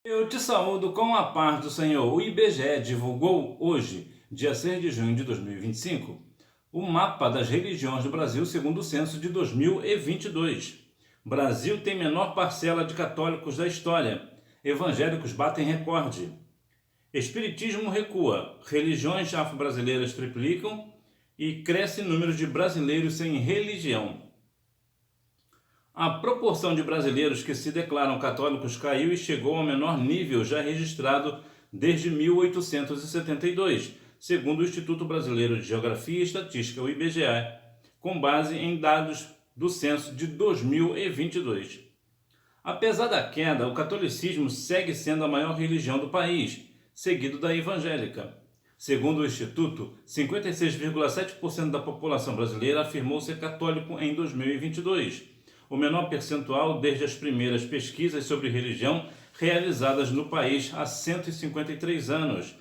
Eu te saúdo com a paz do Senhor. O IBGE divulgou hoje, dia 6 de junho de 2025, o mapa das religiões do Brasil segundo o censo de 2022. Brasil tem menor parcela de católicos da história. Evangélicos batem recorde. Espiritismo recua. Religiões afro-brasileiras triplicam e cresce número de brasileiros sem religião. A proporção de brasileiros que se declaram católicos caiu e chegou ao menor nível já registrado desde 1872, segundo o Instituto Brasileiro de Geografia e Estatística, o IBGE, com base em dados do censo de 2022. Apesar da queda, o catolicismo segue sendo a maior religião do país, seguido da evangélica. Segundo o Instituto, 56,7% da população brasileira afirmou ser católico em 2022, o menor percentual desde as primeiras pesquisas sobre religião realizadas no país há 153 anos.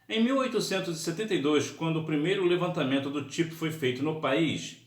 Em 1872, quando o primeiro levantamento do tipo foi feito no país,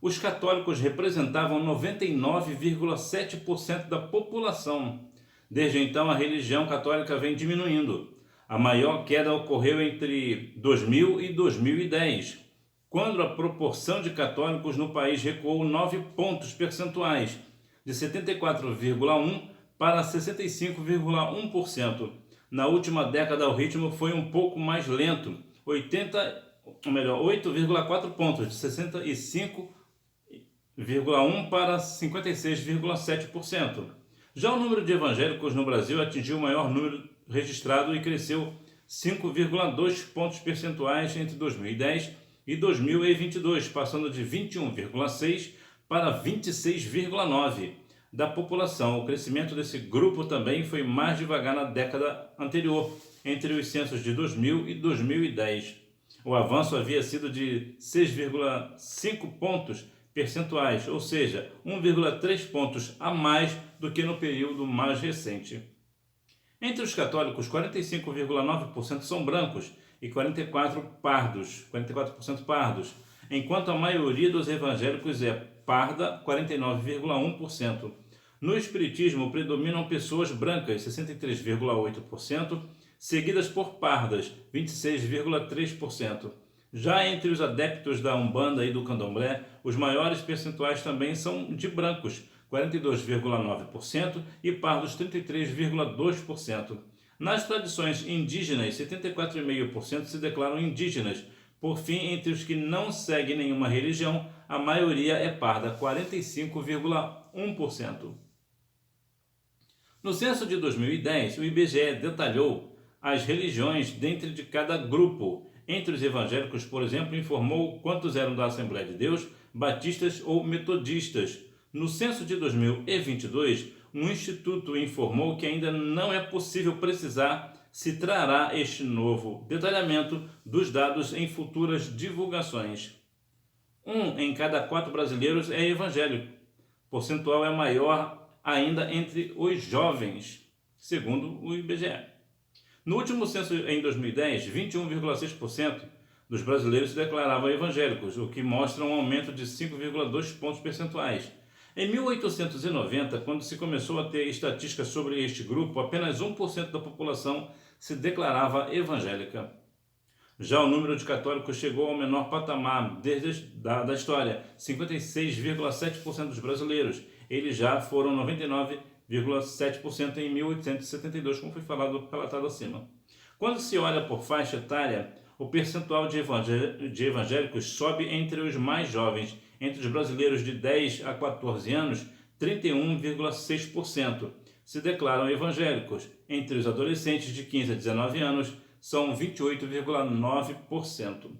os católicos representavam 99,7% da população. Desde então, a religião católica vem diminuindo. A maior queda ocorreu entre 2000 e 2010, quando a proporção de católicos no país recuou 9 pontos percentuais, de 74,1% para 65,1%. Na última década, o ritmo foi um pouco mais lento, 8,4 pontos, de 65,1% para 56,7%. Já o número de evangélicos no Brasil atingiu o maior número registrado e cresceu 5,2 pontos percentuais entre 2010 e 2022, passando de 21,6% para 26,9% da população. O crescimento desse grupo também foi mais devagar na década anterior, entre os censos de 2000 e 2010. O avanço havia sido de 6,5 pontos percentuais, ou seja, 1,3 pontos a mais do que no período mais recente. Entre os católicos, 45,9% são brancos e 44% pardos, enquanto a maioria dos evangélicos é parda, 49,1%. No espiritismo predominam pessoas brancas, 63,8%, seguidas por pardas, 26,3%. Já entre os adeptos da Umbanda e do Candomblé, os maiores percentuais também são de brancos, 42,9%, e pardos, 33,2%. Nas tradições indígenas, 74,5% se declaram indígenas. Por fim, entre os que não seguem nenhuma religião, a maioria é parda, 45,1%. No censo de 2010, o IBGE detalhou as religiões dentro de cada grupo. Entre os evangélicos, por exemplo, informou quantos eram da Assembleia de Deus, batistas ou metodistas. No censo de 2022, um instituto informou que ainda não é possível precisar se trará este novo detalhamento dos dados em futuras divulgações. 1 em cada 4 brasileiros é evangélico. O percentual é maior ainda entre os jovens, segundo o IBGE. No último censo em 2010, 21,6% dos brasileiros se declaravam evangélicos, o que mostra um aumento de 5,2 pontos percentuais. Em 1890, quando se começou a ter estatísticas sobre este grupo, apenas 1% da população se declarava evangélica. Já o número de católicos chegou ao menor patamar da história, 56,7% dos brasileiros. Eles já foram 99,7% em 1872, como foi relatado acima. Quando se olha por faixa etária, o percentual de evangélicos sobe entre os mais jovens. Entre os brasileiros de 10 a 14 anos, 31,6% se declaram evangélicos. Entre os adolescentes de 15 a 19 anos, são 28,9%.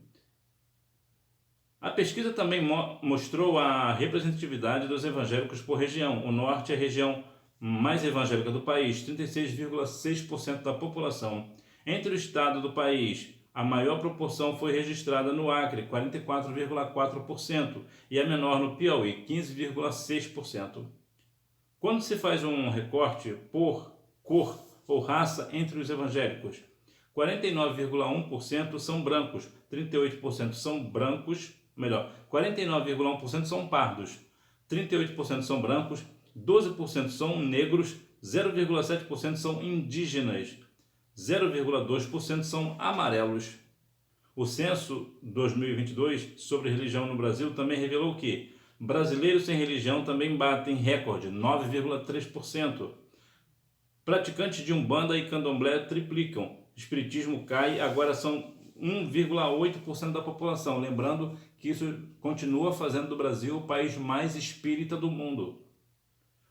A pesquisa também mostrou a representatividade dos evangélicos por região. O Norte é a região mais evangélica do país, 36,6% da população. Entre o estado do país, a maior proporção foi registrada no Acre, 44,4%, e a menor no Piauí, 15,6%. Quando se faz um recorte por cor ou raça entre os evangélicos, 49,1% são brancos, 38% são 49,1% são pardos, 38% são brancos, 12% são negros, 0,7% são indígenas, 0,2% são amarelos. O censo 2022 sobre religião no Brasil também revelou que brasileiros sem religião também batem recorde, 9,3%. Praticantes de Umbanda e Candomblé triplicam. Espiritismo cai, agora são 1,8% da população. Lembrando que isso continua fazendo do Brasil o país mais espírita do mundo.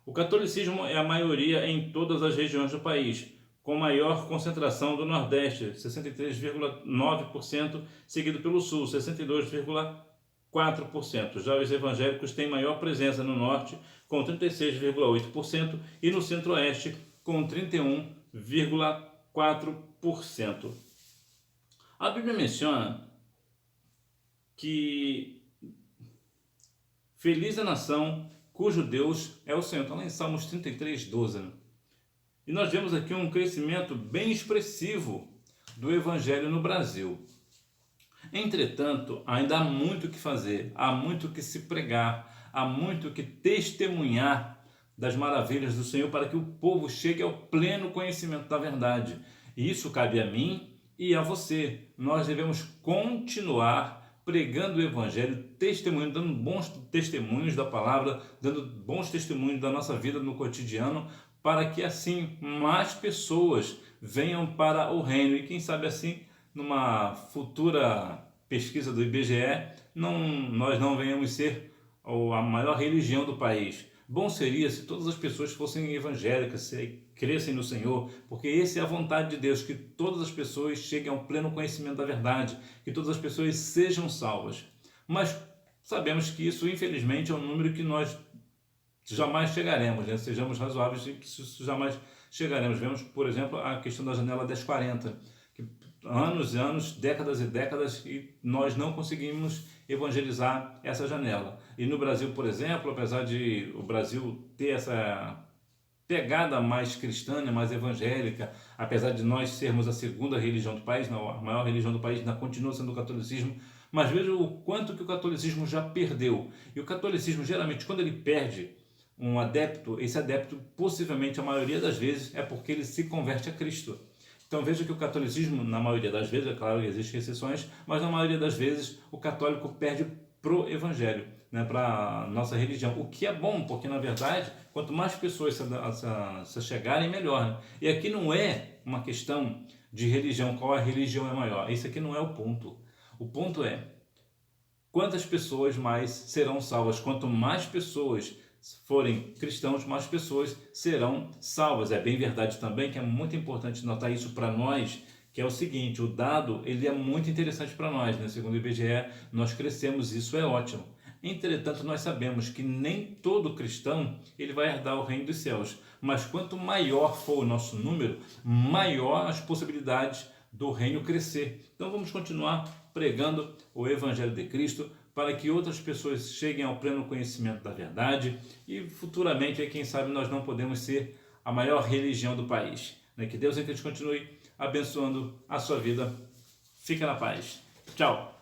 O catolicismo é a maioria em todas as regiões do país, com maior concentração do Nordeste, 63,9%, seguido pelo Sul, 62,4%. Já os evangélicos têm maior presença no Norte, com 36,8%, e no Centro-Oeste, com 31,4%. A Bíblia menciona que feliz a nação cujo Deus é o Senhor. Está lá em Salmos 33:12. Né? E nós vemos aqui um crescimento bem expressivo do Evangelho no Brasil. Entretanto, ainda há muito o que fazer, há muito o que se pregar, há muito o que testemunhar das maravilhas do Senhor para que o povo chegue ao pleno conhecimento da verdade. E isso cabe a mim e a você. Nós devemos continuar pregando o Evangelho, testemunhando, dando bons testemunhos da palavra, dando bons testemunhos da nossa vida no cotidiano, para que assim mais pessoas venham para o reino. E quem sabe assim, numa futura pesquisa do IBGE, nós não venhamos ser a maior religião do país. Bom seria se todas as pessoas fossem evangélicas, se crescem no Senhor, porque essa é a vontade de Deus, que todas as pessoas cheguem ao pleno conhecimento da verdade, que todas as pessoas sejam salvas. Mas sabemos que isso, infelizmente, é um número que nós jamais chegaremos, né? Sejamos razoáveis e que isso jamais chegaremos. Vemos, por exemplo, a questão da janela 1040, que anos e anos, décadas e décadas, e nós não conseguimos evangelizar essa janela. E no Brasil, por exemplo, apesar de o Brasil ter essa pegada mais cristã, mais evangélica, apesar de nós sermos a segunda religião do país, não, a maior religião do país ainda continua sendo o catolicismo, mas veja o quanto que o catolicismo já perdeu. E o catolicismo, geralmente, quando ele perde um adepto, esse adepto, possivelmente, a maioria das vezes, é porque ele se converte a Cristo. Então veja que o catolicismo, na maioria das vezes, é claro que existem exceções, mas na maioria das vezes o católico perde pro evangelho, né, para a nossa religião. O que é bom, porque na verdade, quanto mais pessoas se chegarem, melhor. Né? E aqui não é uma questão de religião, qual a religião é maior. Isso aqui não é o ponto. O ponto é quantas pessoas mais serão salvas. Quanto mais pessoas forem cristãos, mais pessoas serão salvas. É bem verdade também que é muito importante notar isso para nós, que é o seguinte, o dado ele é muito interessante para nós, né? Segundo o IBGE, nós crescemos, isso é ótimo. Entretanto, nós sabemos que nem todo cristão ele vai herdar o reino dos céus, mas quanto maior for o nosso número, maior as possibilidades do reino crescer. Então vamos continuar pregando o Evangelho de Cristo, para que outras pessoas cheguem ao pleno conhecimento da verdade e futuramente, quem sabe, nós não podemos ser a maior religião do país. Que Deus então continue abençoando a sua vida. Fica na paz. Tchau.